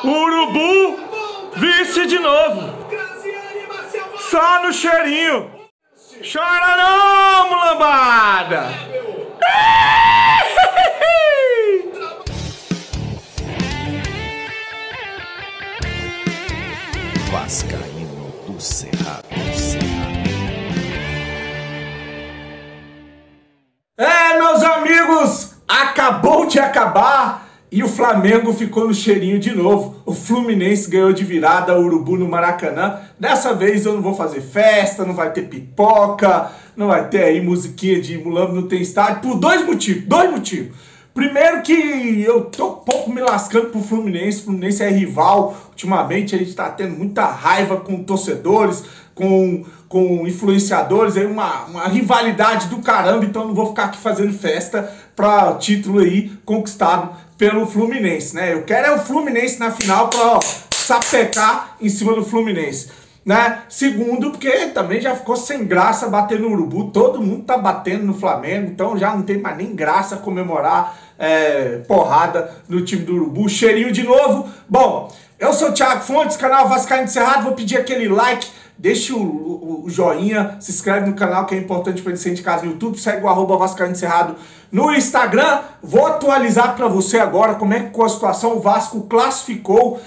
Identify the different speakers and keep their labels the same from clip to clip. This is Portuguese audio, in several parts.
Speaker 1: O Urubu vice de novo. Só no cheirinho. Chora não, mulambada.
Speaker 2: Vascaíno do Cerrado.
Speaker 1: Meus amigos, acabou de acabar e o Flamengo ficou no cheirinho de novo. O Fluminense ganhou de virada o Urubu no Maracanã. Dessa vez eu não vou fazer festa, não vai ter pipoca, não vai ter aí musiquinha de mulambo, não tem estádio, por dois motivos. Primeiro que eu tô um pouco me lascando pro Fluminense. O Fluminense é rival. Ultimamente a gente tá tendo muita raiva com torcedores, com influenciadores, aí uma rivalidade do caramba. Então não vou ficar aqui fazendo festa pra título aí conquistado pelo Fluminense, né? Eu quero é o Fluminense na final pra sapecar em cima do Fluminense, né? Segundo, porque também já ficou sem graça bater no Urubu. Todo mundo tá batendo no Flamengo, então já não tem mais nem graça comemorar porrada no time do Urubu. Cheirinho de novo. Bom, eu sou o Thiago Fontes, canal Vascaíno do Cerrado. Vou pedir aquele like, deixa o joinha, se inscreve no canal que é importante para ele sair de casa no YouTube. Segue o @Vascaíno do Cerrado no Instagram. Vou atualizar para você agora como é que ficou a situação. O Vasco classificou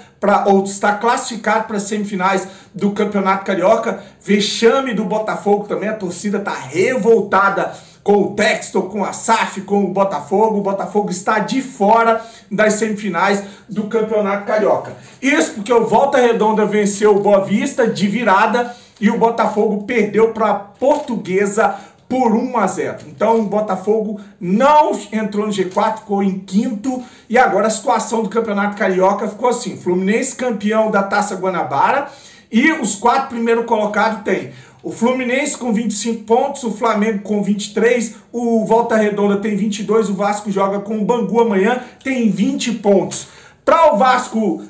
Speaker 1: ou está classificado para as semifinais do Campeonato Carioca. Vexame do Botafogo também, a torcida está revoltada com o Textor, com a SAF, com o Botafogo. O Botafogo está de fora das semifinais do Campeonato Carioca. Isso porque o Volta Redonda venceu o Boa Vista de virada e o Botafogo perdeu para a Portuguesa por 1-0. Então o Botafogo não entrou no G4, ficou em quinto. E agora a situação do Campeonato Carioca ficou assim: Fluminense campeão da Taça Guanabara e os 4 primeiros colocados tem o Fluminense com 25 pontos, o Flamengo com 23, o Volta Redonda tem 22, o Vasco joga com o Bangu amanhã, tem 20 pontos. Para o Vasco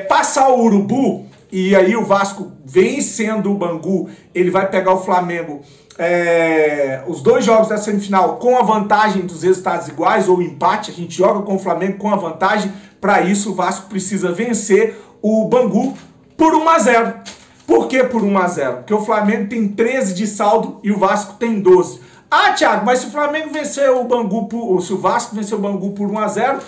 Speaker 1: passar o Urubu, e aí o Vasco vencendo o Bangu, ele vai pegar o Flamengo os 2 jogos da semifinal com a vantagem dos resultados iguais ou empate. A gente joga com o Flamengo com a vantagem. Para isso o Vasco precisa vencer o Bangu por 1-0. Por que por 1-0? Porque o Flamengo tem 13 de saldo e o Vasco tem 12. Ah, Thiago, mas se o Flamengo vencer o Bangu, se o Vasco vencer o Bangu por 1-0,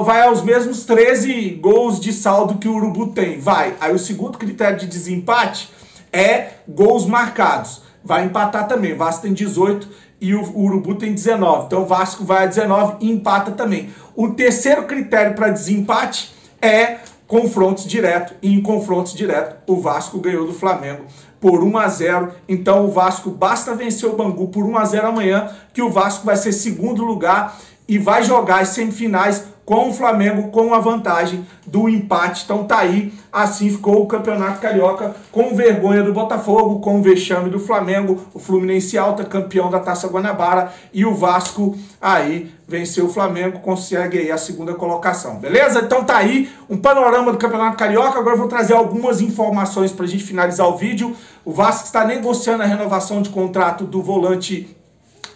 Speaker 1: vai aos mesmos 13 gols de saldo que o Urubu tem. Vai. Aí o segundo critério de desempate é gols marcados. Vai empatar também. O Vasco tem 18 e o Urubu tem 19. Então o Vasco vai a 19 e empata também. O terceiro critério para desempate é confrontos direto, e em confrontos direto o Vasco ganhou do Flamengo por 1-0. Então o Vasco basta vencer o Bangu por 1-0 amanhã, que o Vasco vai ser segundo lugar e vai jogar as semifinais com o Flamengo com a vantagem do empate. Então tá aí, assim ficou o Campeonato Carioca, com vergonha do Botafogo, com vexame do Flamengo, o Fluminense alta campeão da Taça Guanabara e o Vasco aí venceu o Flamengo, consegue aí a segunda colocação, beleza? Então tá aí um panorama do Campeonato Carioca. Agora eu vou trazer algumas informações pra gente finalizar o vídeo. O Vasco está negociando a renovação de contrato do volante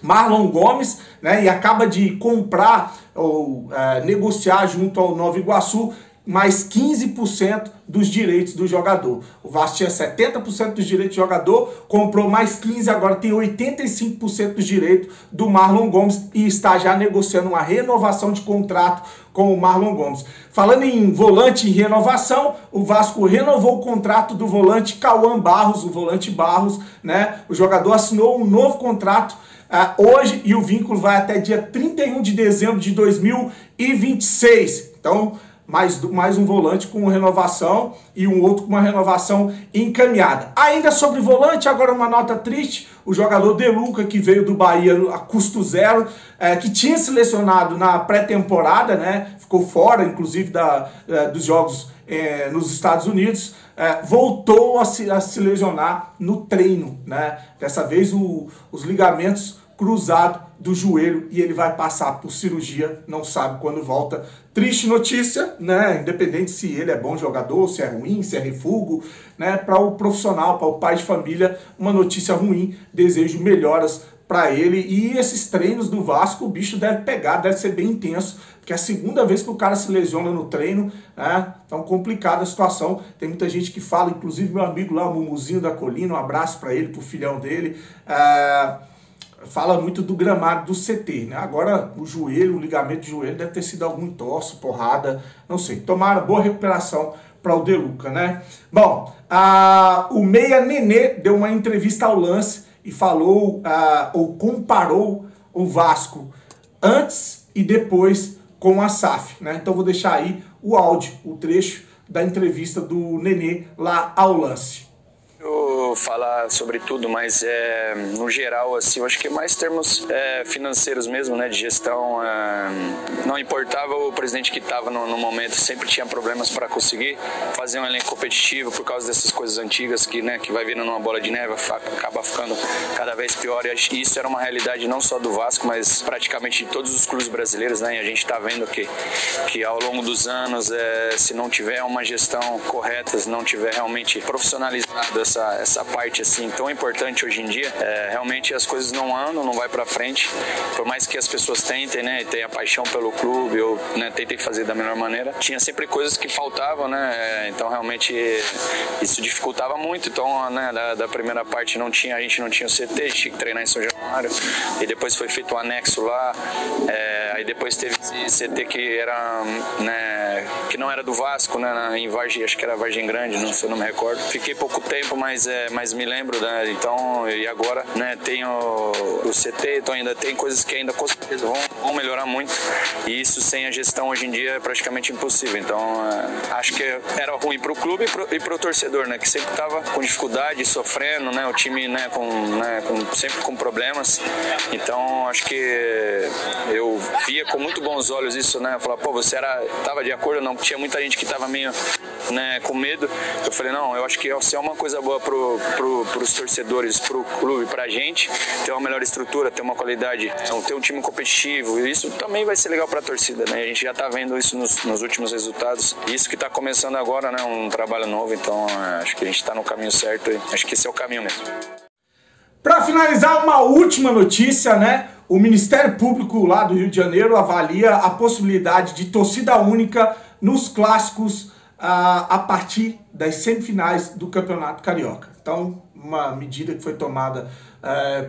Speaker 1: Marlon Gomes, né, e acaba de comprar ou negociar junto ao Nova Iguaçu mais 15% dos direitos do jogador. O Vasco tinha 70% dos direitos do jogador, comprou mais 15%, agora tem 85% dos direitos do Marlon Gomes e está já negociando uma renovação de contrato com o Marlon Gomes. Falando em volante e renovação, o Vasco renovou o contrato do volante Cauã Barros, o volante Barros, né? O jogador assinou um novo contrato hoje e o vínculo vai até dia 31 de dezembro de 2026. Então, mais um volante com renovação e um outro com uma renovação encaminhada. Ainda sobre volante, agora uma nota triste: o jogador De Luca, que veio do Bahia a custo zero, que tinha se lesionado na pré-temporada, né? Ficou fora, inclusive, dos jogos nos Estados Unidos, voltou a se lesionar no treino, né? Dessa vez os ligamentos cruzados do joelho e ele vai passar por cirurgia, não sabe quando volta. Triste notícia, né? Independente se ele é bom jogador, se é ruim, se é refúgio, né? Para o profissional, para o pai de família, uma notícia ruim. Desejo melhoras para ele. E esses treinos do Vasco, o bicho deve pegar, deve ser bem intenso, porque é a segunda vez que o cara se lesiona no treino, né? Então complicada a situação. Tem muita gente que fala, inclusive meu amigo lá, o Mumuzinho da Colina, um abraço para ele, pro filhão dele, fala muito do gramado do CT, né? Agora o joelho, o ligamento de joelho deve ter sido algum entorse, porrada, não sei. Tomara boa recuperação para o De Luca, né? Bom, o meia Nenê deu uma entrevista ao Lance e falou, ou comparou o Vasco antes e depois com a SAF, né? Então vou deixar aí o áudio, o trecho da entrevista do Nenê lá ao Lance.
Speaker 3: Eu falar sobre tudo, mas no geral, assim, eu acho que mais termos financeiros mesmo, né, de gestão. Não importava o presidente que estava no momento, sempre tinha problemas para conseguir fazer um elenco competitivo por causa dessas coisas antigas que vai vindo numa bola de neve, acaba ficando cada vez pior. E isso era uma realidade não só do Vasco, mas praticamente de todos os clubes brasileiros, né? E a gente está vendo que ao longo dos anos, se não tiver uma gestão correta, se não tiver realmente profissionalizado essa parte assim tão importante hoje em dia, realmente as coisas não andam, não vai para frente. Por mais que as pessoas tentem, né, e tenham paixão pelo clube, ou tentem fazer da melhor maneira, tinha sempre coisas que faltavam, né? Então realmente isso dificultava muito. Então, né, da primeira parte a gente não tinha o CT, a gente tinha que treinar em São Januário, e depois foi feito um anexo lá, aí depois teve esse CT que era, né, que não era do Vasco, né, em Vargem, acho que era Vargem Grande, se eu não me recordo. Fiquei pouco tempo, mas me lembro, né? Então, e agora, né, tem o CT, então ainda tem coisas que ainda com certeza vão melhorar muito, e isso sem a gestão hoje em dia é praticamente impossível. Então, acho que era ruim para o clube e para o torcedor, né, que sempre estava com dificuldade, sofrendo, né, o time, né, sempre com problemas. Então, acho que eu via com muito bons olhos isso, né, falar, pô, você estava de acordo? Não, tinha muita gente que estava meio, né, com medo. Eu falei, não, eu acho que é uma coisa boa pros torcedores, pro clube, pra gente, ter uma melhor estrutura, ter uma qualidade, ter um time competitivo, e isso também vai ser legal pra torcida, né? A gente já tá vendo isso nos últimos resultados, isso que tá começando agora, né? Um trabalho novo, então acho que a gente tá no caminho certo, e acho que esse é o caminho mesmo.
Speaker 1: Para finalizar, uma última notícia, né? O Ministério Público lá do Rio de Janeiro avalia a possibilidade de torcida única nos clássicos a partir das semifinais do Campeonato Carioca. Então, uma medida que foi tomada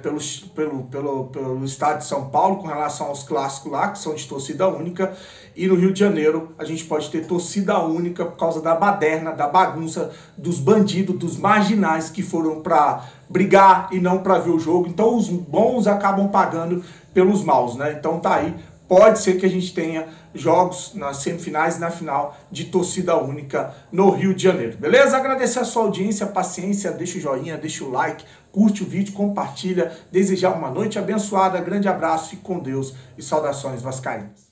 Speaker 1: pelo Estado de São Paulo com relação aos clássicos lá, que são de torcida única, e no Rio de Janeiro a gente pode ter torcida única por causa da baderna, da bagunça, dos bandidos, dos marginais que foram para brigar e não para ver o jogo. Então os bons acabam pagando pelos maus, né? Então tá aí. Pode ser que a gente tenha jogos nas semifinais e na final de torcida única no Rio de Janeiro. Beleza? Agradecer a sua audiência, paciência, deixa o joinha, deixa o like, curte o vídeo, compartilha. Desejar uma noite abençoada, grande abraço, fique com Deus e saudações vascaínas.